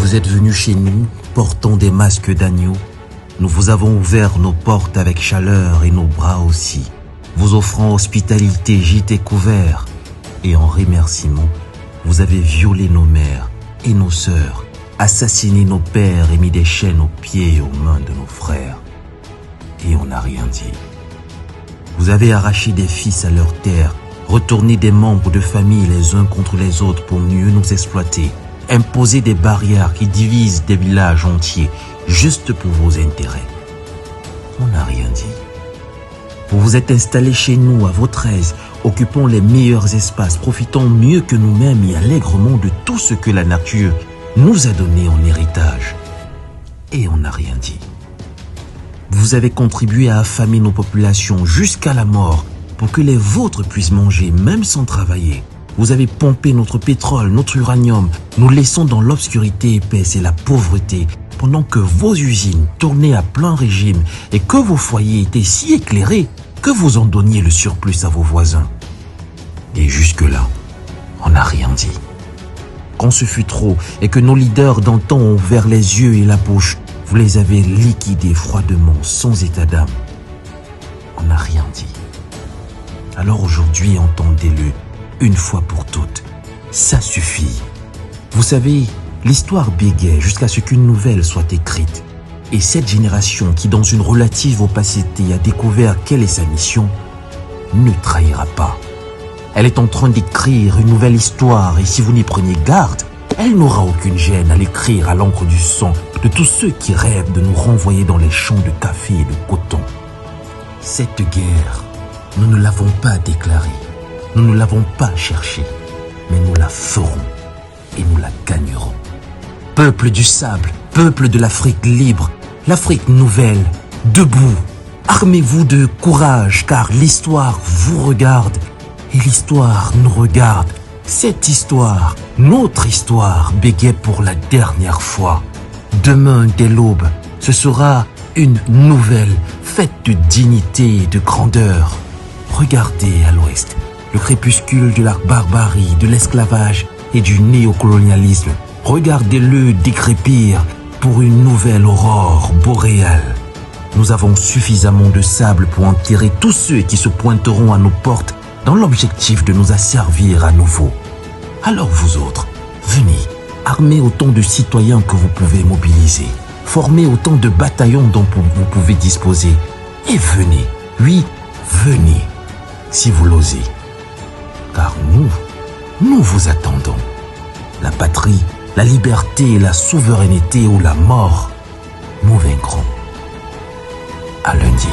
Vous êtes venus chez nous, portant des masques d'agneau. Nous vous avons ouvert nos portes avec chaleur et nos bras aussi, vous offrant hospitalité gîte et couvert. Et en remerciement, vous avez violé nos mères et nos sœurs, assassiné nos pères et mis des chaînes aux pieds et aux mains de nos frères. Et on n'a rien dit. Vous avez arraché des fils à leur terre, retourné des membres de famille les uns contre les autres pour mieux nous exploiter, imposé des barrières qui divisent des villages entiers juste pour vos intérêts. On n'a rien dit. Vous vous êtes installés chez nous à votre aise, occupant les meilleurs espaces, profitant mieux que nous-mêmes et allègrement de tout ce que la nature nous a donné en héritage. Et on n'a rien dit. Vous avez contribué à affamer nos populations jusqu'à la mort pour que les vôtres puissent manger même sans travailler. Vous avez pompé notre pétrole, notre uranium, nous laissant dans l'obscurité épaisse et la pauvreté pendant que vos usines tournaient à plein régime et que vos foyers étaient si éclairés que vous en donniez le surplus à vos voisins. Et jusque-là, on n'a rien dit. Quand ce fut trop et que nos leaders d'antan ont ouvert les yeux et la bouche, vous les avez liquidés froidement, sans état d'âme. On n'a rien dit. Alors aujourd'hui, entendez-le, une fois pour toutes. Ça suffit. Vous savez, l'histoire bégait jusqu'à ce qu'une nouvelle soit écrite. Et cette génération qui, dans une relative opacité, a découvert quelle est sa mission, ne trahira pas. Elle est en train d'écrire une nouvelle histoire et si vous n'y prenez garde, elle n'aura aucune gêne à l'écrire à l'encre du sang de tous ceux qui rêvent de nous renvoyer dans les champs de café et de coton. Cette guerre, nous ne l'avons pas déclarée, nous ne l'avons pas cherchée, mais nous la ferons et nous la gagnerons. Peuple du sable, peuple de l'Afrique libre, l'Afrique nouvelle, debout, armez-vous de courage car l'histoire vous regarde et l'histoire nous regarde. Cette histoire, notre histoire, bégait pour la dernière fois. Demain, dès l'aube, ce sera une nouvelle, faite de dignité et de grandeur. Regardez à l'ouest, le crépuscule de la barbarie, de l'esclavage et du néocolonialisme. Regardez-le décrépir pour une nouvelle aurore boréale. Nous avons suffisamment de sable pour enterrer tous ceux qui se pointeront à nos portes dans l'objectif de nous asservir à nouveau. Alors vous autres, venez, armez autant de citoyens que vous pouvez mobiliser, formez autant de bataillons dont vous pouvez disposer, et venez, oui, venez, si vous l'osez. Car nous vous attendons. La patrie, la liberté, la souveraineté ou la mort, nous vaincrons. À lundi.